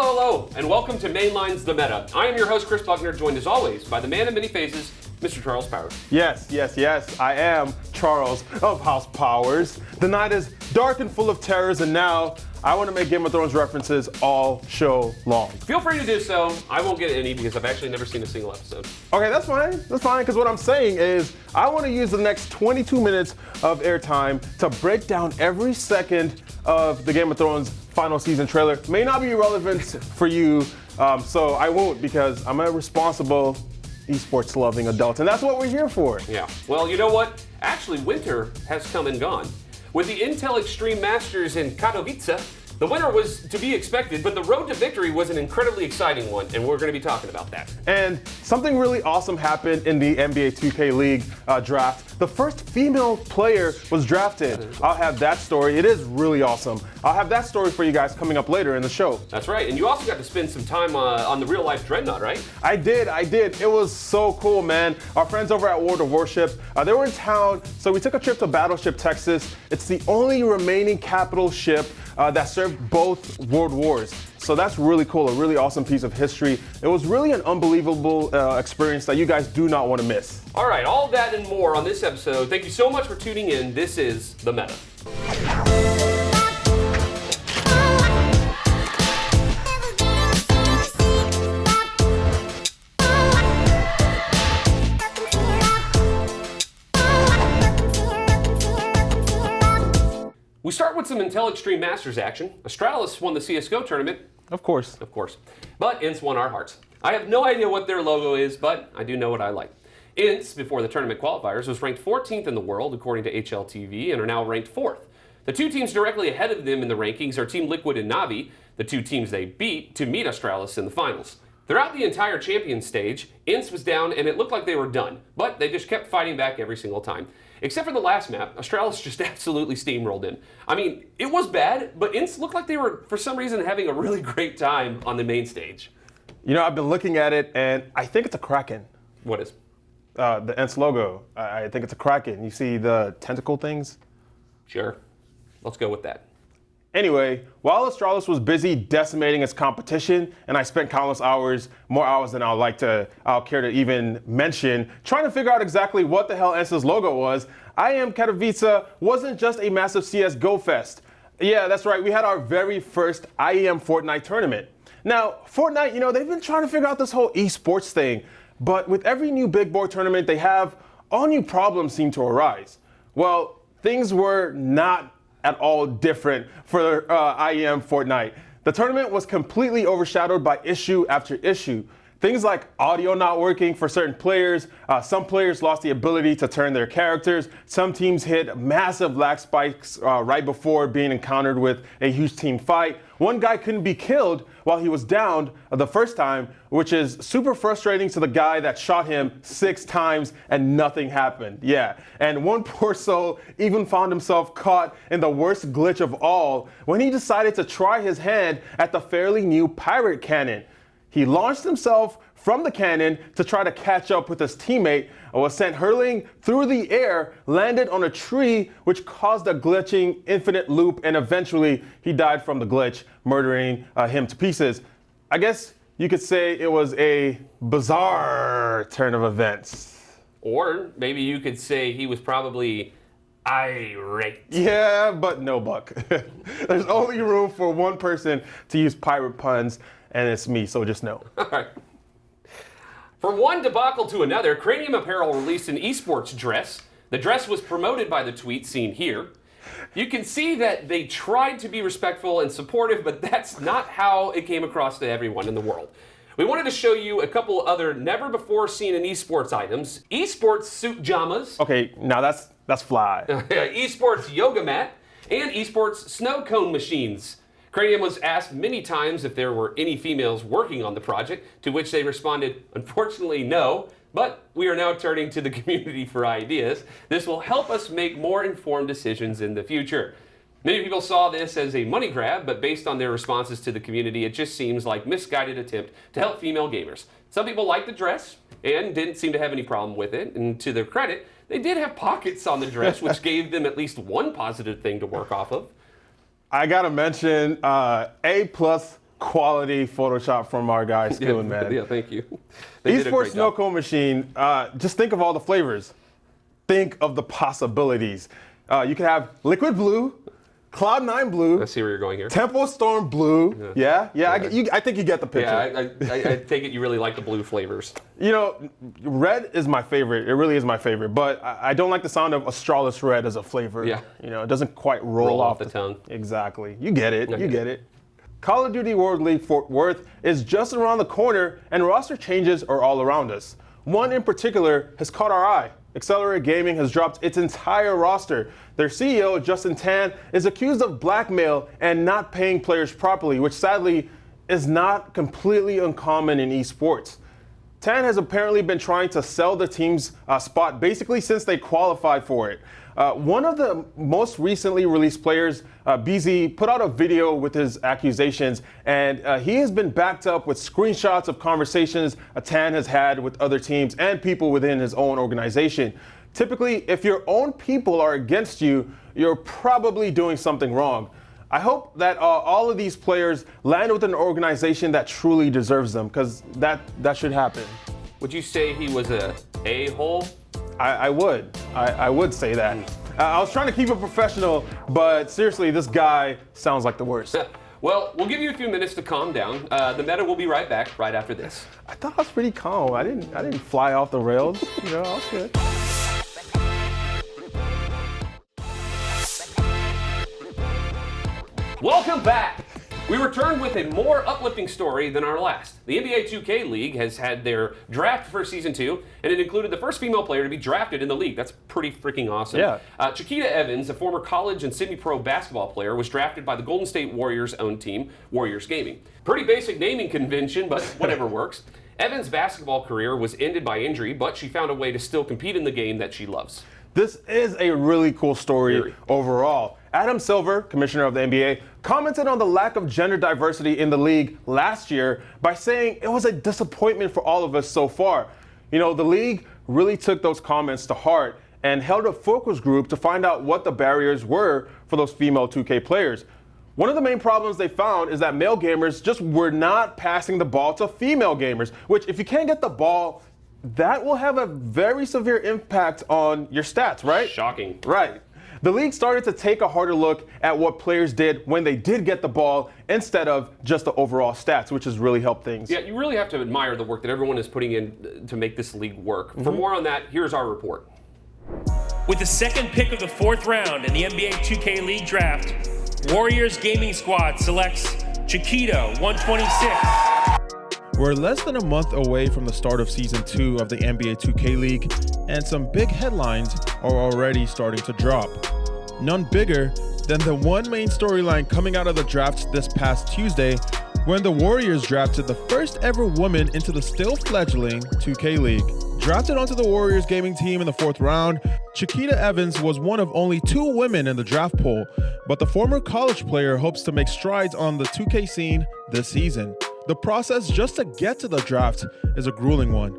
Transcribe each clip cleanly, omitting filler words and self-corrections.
Hello, and welcome to Mainline's The Meta. I am your host, Chris Buckner, joined as always by the man of many faces, Mr. Charles Powers. Yes, I am Charles of House Powers. The night is dark and full of terrors, and now I want to make Game of Thrones references all show long. Feel free to do so. I won't get any because I've actually never seen a single episode. Okay, that's fine, because what I'm saying is I want to use the next 22 minutes of airtime to break down every second of the Game of Thrones final season trailer. May not be relevant for you, so I won't, because I'm a responsible esports loving adult, and that's what we're here for. Yeah, well, you know what? Actually, winter has come and gone. With the Intel Extreme Masters in Katowice, the winner was to be expected, but the road to victory was an incredibly exciting one, and we're going to be talking about that. And something really awesome happened in the NBA 2K League draft. The first female player was drafted. I'll have that story. It is really awesome. I'll have that story for you guys coming up later in the show. That's right, and you also got to spend some time on the real-life Dreadnought, right? I did. It was so cool, man. Our friends over at World of Warship, they were in town, so we took a trip to Battleship Texas. It's the only remaining capital ship that served both world wars. So that's really cool, a really awesome piece of history. It was really an unbelievable experience that you guys do not want to miss. All right, all that and more on this episode. Thank you so much for tuning in. This is The Meta. We start with some Intel Extreme Masters action. Astralis won the CSGO tournament. Of course. But Ints won our hearts. I have no idea what their logo is, but I do know what I like. Ints, before the tournament qualifiers, was ranked 14th in the world, according to HLTV, and are now ranked 4th. The two teams directly ahead of them in the rankings are Team Liquid and Na'Vi, the two teams they beat to meet Astralis in the finals. Throughout the entire champion stage, Ints was down and it looked like they were done, but they just kept fighting back every single time. Except for the last map, Astralis just absolutely steamrolled in. I mean, it was bad, but Ints looked like they were, for some reason, having a really great time on the main stage. You know, I've been looking at it, and I think it's a Kraken. What is? The Ints logo. I think it's a Kraken. You see the tentacle things? Sure. Let's go with that. Anyway, while Astralis was busy decimating its competition, and I spent countless hours, more hours than I'll care to even mention, trying to figure out exactly what the hell Ints' logo was, IEM Katowice wasn't just a massive CSGO fest. Yeah, that's right, we had our very first IEM Fortnite tournament. Now, Fortnite, you know, they've been trying to figure out this whole esports thing, but with every new big boy tournament they have, all new problems seem to arise. Well, things were not at all different for IEM Fortnite. The tournament was completely overshadowed by issue after issue. Things like audio not working for certain players, some players lost the ability to turn their characters, some teams hit massive lag spikes right before being encountered with a huge team fight. One guy couldn't be killed while he was downed the first time, which is super frustrating to the guy that shot him 6 times and nothing happened. Yeah, and one poor soul even found himself caught in the worst glitch of all when he decided to try his hand at the fairly new pirate cannon. He launched himself from the cannon to try to catch up with his teammate and was sent hurling through the air, landed on a tree, which caused a glitching infinite loop, and eventually he died from the glitch, murdering him to pieces. I guess you could say it was a bizarre turn of events. Or maybe you could say he was probably irate. Yeah, but no, Buck. There's only room for one person to use pirate puns, and it's me, so just know. All right. From one debacle to another, Cranium Apparel released an esports dress. The dress was promoted by the tweet seen here. You can see that they tried to be respectful and supportive, but that's not how it came across to everyone in the world. We wanted to show you a couple other never-before-seen in esports items. Esports suit jamas. Okay, now that's fly. Esports yoga mat, and esports snow cone machines. Cranium was asked many times if there were any females working on the project, to which they responded, unfortunately, no, but we are now turning to the community for ideas. This will help us make more informed decisions in the future. Many people saw this as a money grab, but based on their responses to the community, it just seems like a misguided attempt to help female gamers. Some people liked the dress and didn't seem to have any problem with it, and to their credit, they did have pockets on the dress, which gave them at least one positive thing to work off of. I gotta mention A+ quality Photoshop from our guy Spoon, man. Yeah, thank you. They did a Esports great job. Snowcone Machine, just think of all the flavors. Think of the possibilities. You can have Liquid Blue, Cloud9 Blue, I see where you're going here. Tempo Storm Blue. Yeah. I think you get the picture. Yeah, I take it you really like the blue flavors. You know, red is my favorite. It really is my favorite. But I don't like the sound of Astralis Red as a flavor. Yeah. You know, it doesn't quite roll Off the tongue. Exactly. You get it. I You get get it. Call of Duty World League Fort Worth is just around the corner, and roster changes are all around us. One in particular has caught our eye. Accelerate Gaming has dropped its entire roster. Their CEO, Justin Tan, is accused of blackmail and not paying players properly, which sadly is not completely uncommon in esports. Tan has apparently been trying to sell the team's spot basically since they qualified for it. One of the most recently released players, BZ, put out a video with his accusations, and he has been backed up with screenshots of conversations Tan has had with other teams and people within his own organization. Typically, if your own people are against you, you're probably doing something wrong. I hope that all of these players land with an organization that truly deserves them, because that should happen. Would you say he was a a-hole? I would say that. I was trying to keep it professional, but seriously, this guy sounds like the worst. Well, we'll give you a few minutes to calm down. The meta will be right back right after this. I thought I was pretty calm. I didn't fly off the rails. You know, I was good. Welcome back. We returned with a more uplifting story than our last. The NBA 2K League has had their draft for Season 2, and it included the first female player to be drafted in the league. That's pretty freaking awesome. Yeah. Chiquita Evans, a former college and semi-pro basketball player, was drafted by the Golden State Warriors' own team, Warriors Gaming. Pretty basic naming convention, but whatever works. Evans' basketball career was ended by injury, but she found a way to still compete in the game that she loves. This is a really cool story overall. Adam Silver, commissioner of the NBA, commented on the lack of gender diversity in the league last year by saying it was a disappointment for all of us so far. You know, the league really took those comments to heart and held a focus group to find out what the barriers were for those female 2K players. One of the main problems they found is that male gamers just were not passing the ball to female gamers, which if you can't get the ball, that will have a very severe impact on your stats, right? Shocking. Right. The league started to take a harder look at what players did when they did get the ball instead of just the overall stats, which has really helped things. Yeah, you really have to admire the work that everyone is putting in to make this league work. For more on that, here's our report. With the second pick of the 4th round in the NBA 2K League draft, Warriors Gaming Squad selects Chiquita 126. We're less than a month away from the start of Season 2 of the NBA 2K League, and some big headlines are already starting to drop. None bigger than the one main storyline coming out of the draft this past Tuesday, when the Warriors drafted the first ever woman into the still fledgling 2K League. Drafted onto the Warriors gaming team in the 4th round, Chiquita Evans was one of only 2 women in the draft pool, but the former college player hopes to make strides on the 2K scene this season. The process just to get to the draft is a grueling one.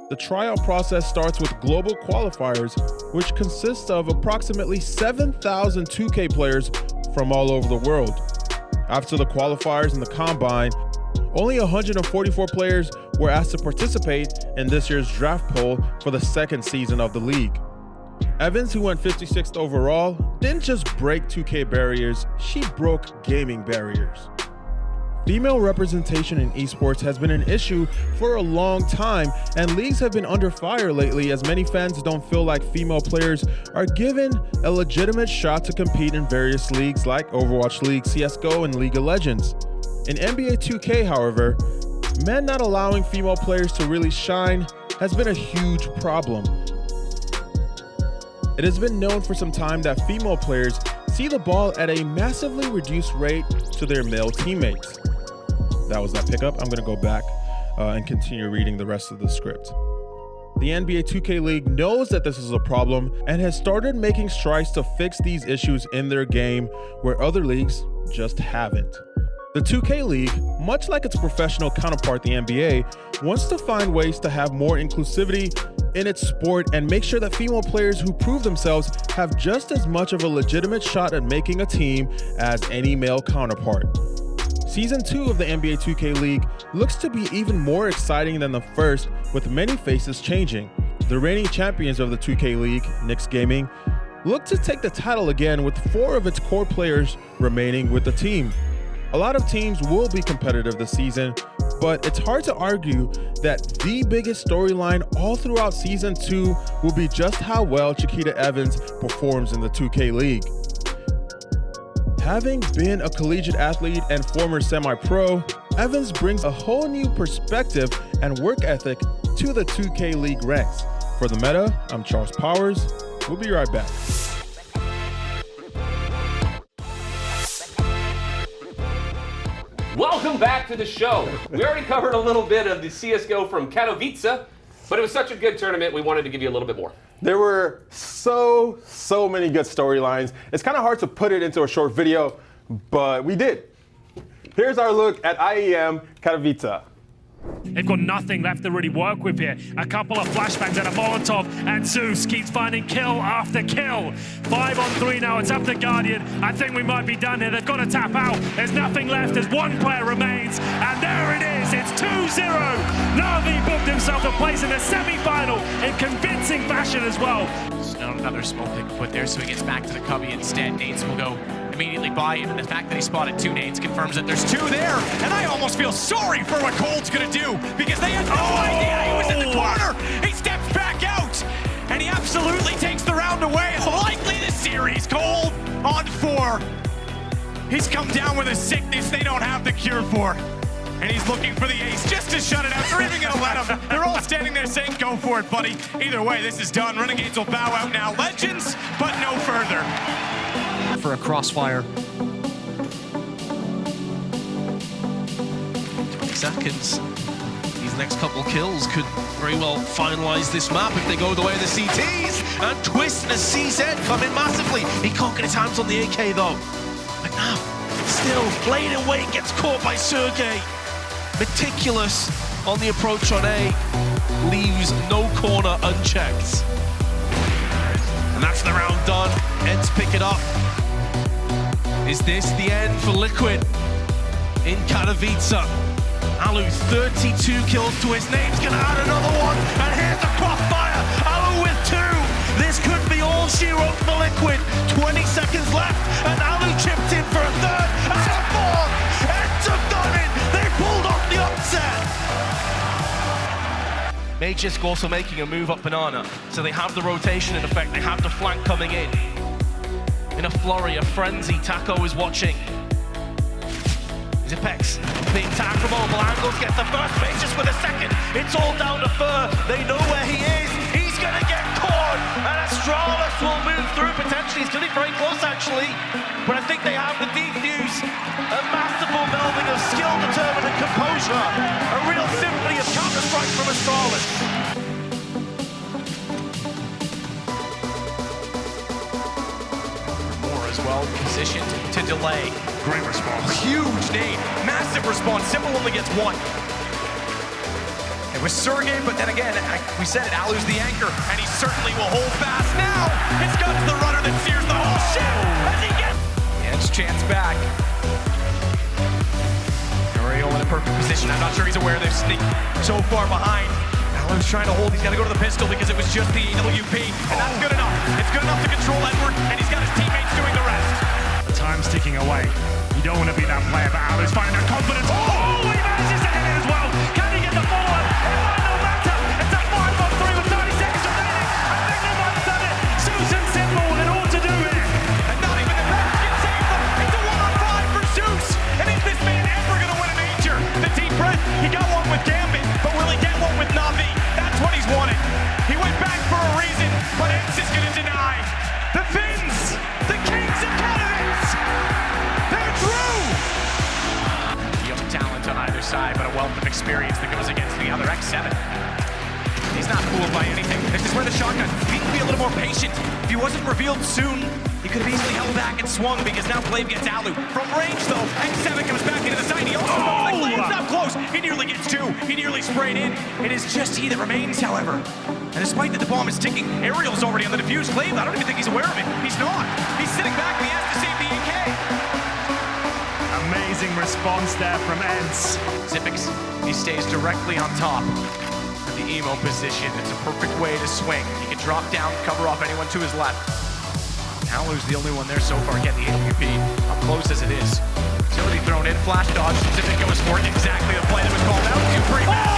The tryout process starts with global qualifiers, which consists of approximately 7,000 2K players from all over the world. After the qualifiers and the combine, only 144 players were asked to participate in this year's draft poll for the second season of the league. Evans, who went 56th overall, didn't just break 2K barriers, she broke gaming barriers. Female representation in esports has been an issue for a long time, and leagues have been under fire lately as many fans don't feel like female players are given a legitimate shot to compete in various leagues like Overwatch League, CSGO, and League of Legends. In NBA 2K, however, men not allowing female players to really shine has been a huge problem. It has been known for some time that female players see the ball at a massively reduced rate to their male teammates. That was that pickup. I'm going to go back and continue reading the rest of the script. The NBA 2K League knows that this is a problem and has started making strides to fix these issues in their game where other leagues just haven't. The 2K League, much like its professional counterpart, the NBA, wants to find ways to have more inclusivity in its sport and make sure that female players who prove themselves have just as much of a legitimate shot at making a team as any male counterpart. Season 2 of the NBA 2K League looks to be even more exciting than the first, with many faces changing. The reigning champions of the 2K League, Knicks Gaming, look to take the title again with 4 of its core players remaining with the team. A lot of teams will be competitive this season, but it's hard to argue that the biggest storyline all throughout Season 2 will be just how well Chiquita Evans performs in the 2K League. Having been a collegiate athlete and former semi-pro, Evans brings a whole new perspective and work ethic to the 2K League ranks. For The Meta, I'm Charles Powers. We'll be right back. Welcome back to the show. We already covered a little bit of the CSGO from Katowice, but it was such a good tournament, we wanted to give you a little bit more. There were so many good storylines. It's kind of hard to put it into a short video, but we did. Here's our look at IEM Katowice. They've got nothing left to really work with here. A couple of flashbangs and a Molotov, and Zeus keeps finding kill after kill. 5 on 3 now, it's up to Guardian. I think we might be done here. They've got to tap out. There's nothing left as one player remains, and there it is. It's 2-0. Na'Vi booked himself a place in the semi-final in convincing fashion as well. Another smoke pick put there, so he gets back to the cubby instead. Nades will go immediately by him, and the fact that he spotted 2 nades confirms that there's 2 there. And I almost feel sorry for what Cold's gonna do, because they had no idea he was in the corner. He steps back out, and he absolutely takes the round away. Likely the series. Cold on 4. He's come down with a sickness they don't have the cure for. And he's looking for the ace just to shut it out. They're even gonna let him. They're all standing there saying, go for it, buddy. Either way, this is done. Renegades will bow out now. Legends, but no further. For a crossfire. 20 seconds. These next couple kills could very well finalize this map if they go the way of the CTs. And Twist and a CZ come in massively. He can't get his hands on the AK though. McNabb still laid in wait, gets caught by Sergey. Meticulous on the approach on A, leaves no corner unchecked. And that's the round done. Ents pick it up. Is this the end for Liquid in Katowice? Alu, 32 kills to his name's gonna add another one, and here's the crossfire. Alu with 2. This could be all she wrote for Liquid. 20 seconds left, and Alu chipped in for a 3rd and a 4th. Ents have done it. They pulled off the upset. Magisk also making a move up Banana, so they have the rotation in effect. They have the flank coming in. In a flurry, a frenzy, Taco is watching. Zipex being tagged from all angles, gets the first, Magisk with a second. It's all down to Fur. They know where he is. He's gonna get caught, and Astralis will move through potentially. He's gonna be very close actually, but I think they have the defuse. A masterful melding of skill, determined, and composure. A real symphony of counter-strike from Astralis. As well, positioned to delay. Great response. Huge nade. Massive response. Simple only gets 1. It was Sergey, but then again, we said it, Alu's the anchor, and he certainly will hold fast. Now, it's got to the runner that sears the whole ship as he gets... Edge chance back. Auriel in a perfect position. I'm not sure he's aware they've sneaked so far behind. Alu's trying to hold. He's got to go to the pistol because it was just the AWP, and that's good enough. It's good enough to control Edward, and he's got his teammates doing the rest. The time's ticking away. You don't want to be that player, but Alu's finding that confidence. Oh, he manages to hit it as well. Can he get the follow-up? It might not matter. It's a 5 on 3 with 30 seconds remaining. I think they might have done it. Susan Simple with it all to do here. And not even the best can save them. It's a 1-on-5 for Zeus. And is this man ever going to win a major? The deep breath, he got one with Gambit, but will he get one with Na'Vi? That's what he's wanted. He went back for a reason, but Ents is going to deny. The Finns, the kings of Katowice, they're through! Young talent on either side, but a wealth of experience that goes against the other. X7. He's not fooled by anything. This is where the shotgun, he can be a little more patient. If he wasn't revealed soon, he could have easily held back and swung, because now Flame gets Alu. From range though, X7 comes back into the side. He also knows the Flame's not close. He nearly gets 2. He nearly sprayed in. It is just he that remains, however. And despite that the bomb is ticking, Aerial's already on the defuse. Flame, I don't even think he's aware of it. He's not. He's sitting back and he has to save the AK. Amazing. amazing response there from Ents. Zippix, he stays directly on top of the emo position. It's a perfect way to swing. He can drop down, cover off anyone to his left. Halu's the only one there so far getting the HVP, up close as it is. Utility thrown in, flash dodge. Zippix goes for it, exactly the play that was called out. 2-3 back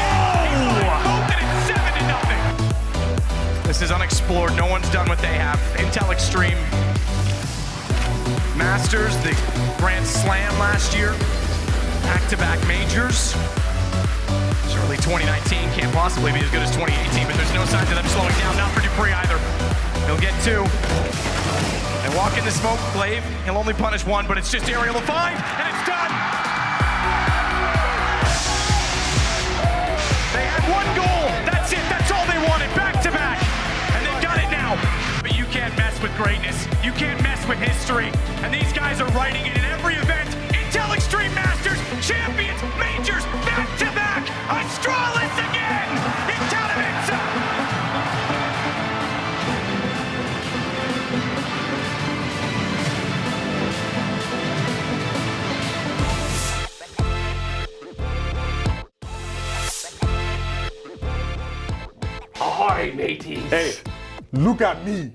in. It's 7-0. This is unexplored. No one's done what they have. Intel Extreme Masters, the Grand Slam last year, back-to-back majors. Surely 2019 can't possibly be as good as 2018, but there's no signs of them slowing down, not for dupreeh either. He'll get 2. They walk in the smoke, Glaive, he'll only punish 1, but it's just Aerial of 5, and it's done! They had 1 goal, that's it, that's all they wanted, back-to-back, and they've done it now. But you can't mess with greatness, you can't mess with history, and these guys are writing it in every event. Intel Extreme Masters, champions, majors, back-to-back, Astralis again, in Katowice! Ahoy, mateys! Hey, look at me.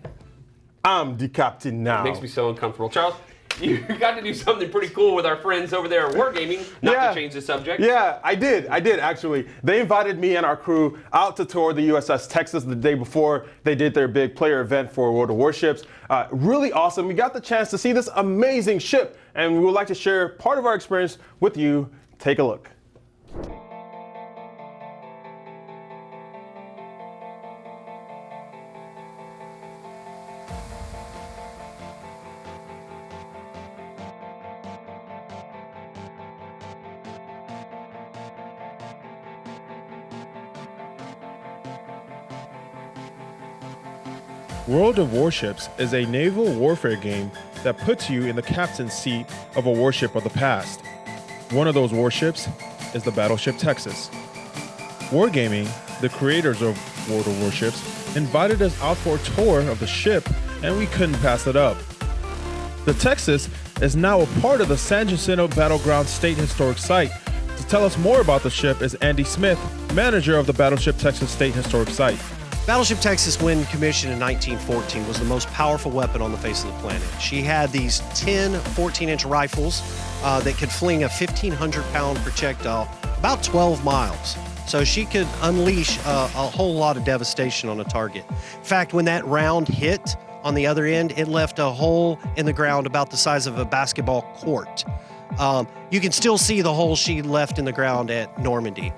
I'm the captain now. Makes me so uncomfortable. Charles, you got to do something pretty cool with our friends over there at Wargaming, not to change the subject. Yeah, I did actually. They invited me and our crew out to tour the USS Texas the day before they did their big player event for World of Warships. Really awesome. We got the chance to see this amazing ship, and we would like to share part of our experience with you. Take a look. World of Warships is a naval warfare game that puts you in the captain's seat of a warship of the past. One of those warships is the Battleship Texas. Wargaming, the creators of World of Warships, invited us out for a tour of the ship, and we couldn't pass it up. The Texas is now a part of the San Jacinto Battleground State Historic Site. To tell us more about the ship is Andy Smith, manager of the Battleship Texas State Historic Site. Battleship Texas, when commissioned in 1914, was the most powerful weapon on the face of the planet. She had these 10 14-inch rifles that could fling a 1,500-pound projectile about 12 miles. So she could unleash a whole lot of devastation on a target. In fact, when that round hit on the other end, it left a hole in the ground about the size of a basketball court. You can still see the hole she left in the ground at Normandy.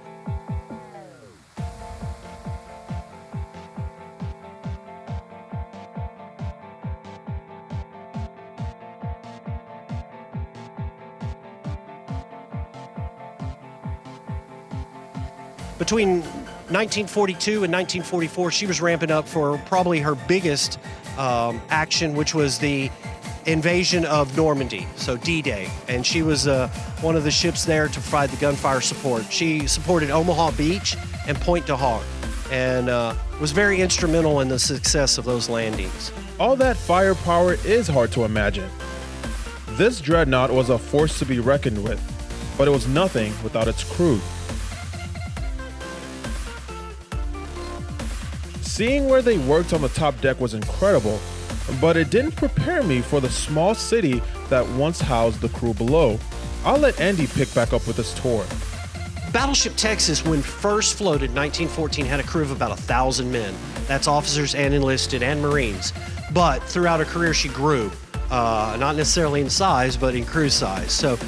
Between 1942 and 1944, she was ramping up for probably her biggest action, which was the invasion of Normandy, so D-Day. And she was one of the ships there to provide the gunfire support. She supported Omaha Beach and Pointe du Har, and was very instrumental in the success of those landings. All that firepower is hard to imagine. This dreadnought was a force to be reckoned with, but it was nothing without its crew. Seeing where they worked on the top deck was incredible, but it didn't prepare me for the small city that once housed the crew below. I'll let Andy pick back up with this tour. Battleship Texas, when first floated in 1914, had a crew of about 1,000 men. That's officers and enlisted and Marines. But throughout her career, she grew, not necessarily in size, but in crew size. So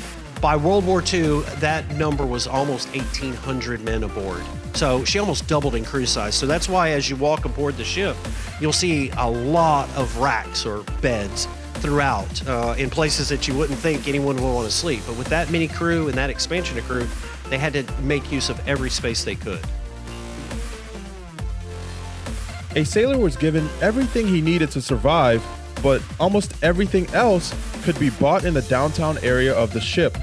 by World War II, that number was almost 1,800 men aboard. So she almost doubled in crew size. So that's why as you walk aboard the ship, you'll see a lot of racks or beds throughout in places that you wouldn't think anyone would want to sleep. But with that many crew and that expansion of crew, they had to make use of every space they could. A sailor was given everything he needed to survive, but almost everything else could be bought in the downtown area of the ship.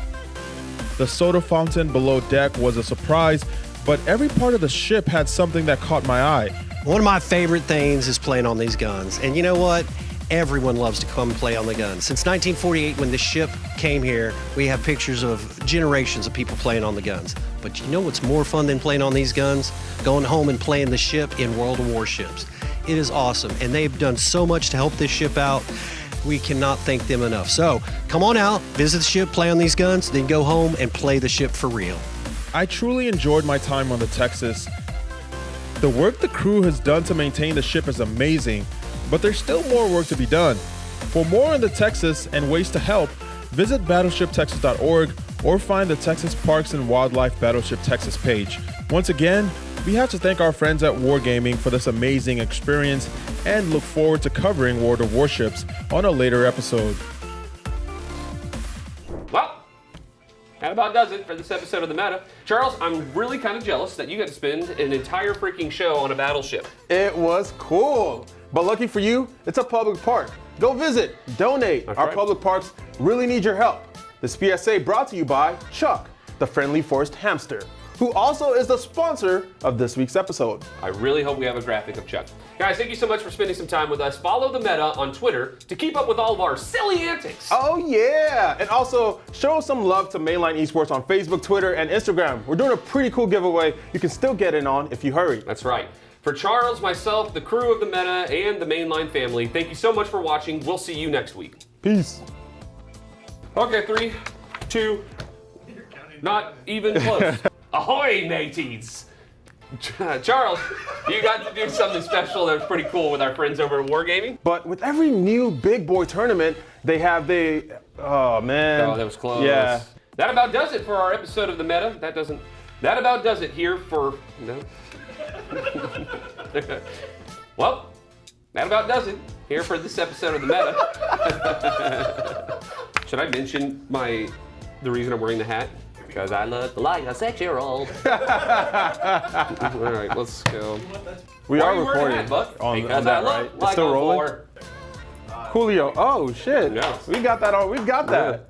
The soda fountain below deck was a surprise, but every part of the ship had something that caught my eye. One of my favorite things is playing on these guns. And you know what? Everyone loves to come play on the guns. Since 1948, when this ship came here, we have pictures of generations of people playing on the guns. But you know what's more fun than playing on these guns? Going home and playing the ship in World of Warships. It is awesome, and they've done so much to help this ship out. We cannot thank them enough. So come on out, visit the ship, play on these guns, then go home and play the ship for real. I truly enjoyed my time on the Texas. The work the crew has done to maintain the ship is amazing, but there's still more work to be done. For more on the Texas and ways to help, visit battleshiptexas.org or find the Texas Parks and Wildlife Battleship Texas page. Once again, we have to thank our friends at Wargaming for this amazing experience and look forward to covering World of Warships on a later episode. Well, that about does it for this episode of The Meta. Charles, I'm really kind of jealous that you got to spend an entire freaking show on a battleship. It was cool. But lucky for you, it's a public park. Go visit, donate. That's Our right. public parks really need your help. This PSA brought to you by Chuck, the friendly forest hamster, who also is the sponsor of this week's episode. I really hope we have a graphic of Chuck. Guys, thank you so much for spending some time with us. Follow The Meta on Twitter to keep up with all of our silly antics. Oh yeah, and also show some love to Mainline Esports on Facebook, Twitter, and Instagram. We're doing a pretty cool giveaway. You can still get in on if you hurry. That's right. For Charles, myself, the crew of The Meta, and the Mainline family, thank you so much for watching. We'll see you next week. Peace. Okay, 3, 2, not even close. Ahoy, mateys! Charles, you got to do something special that was pretty cool with our friends over at Wargaming. But with every new big boy tournament, oh man. Oh, that was close. Yeah. That about does it for our episode of The Meta. That about does it here for, no. Well, that about does it here for this episode of The Meta. Should I mention the reason I'm wearing the hat? Because I look like a 6-year-old. All right, let's go. We Why are you wearing a recording hat, Buck? on Because that, I look right? It's like still a rolling? whore. Julio. Oh shit. Yeah. We got that on. We got that.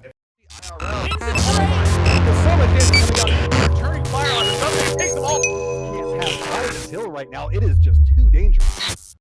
Turning fire on it. Somebody takes them all. Can't pass by this hill right now. It is just too dangerous.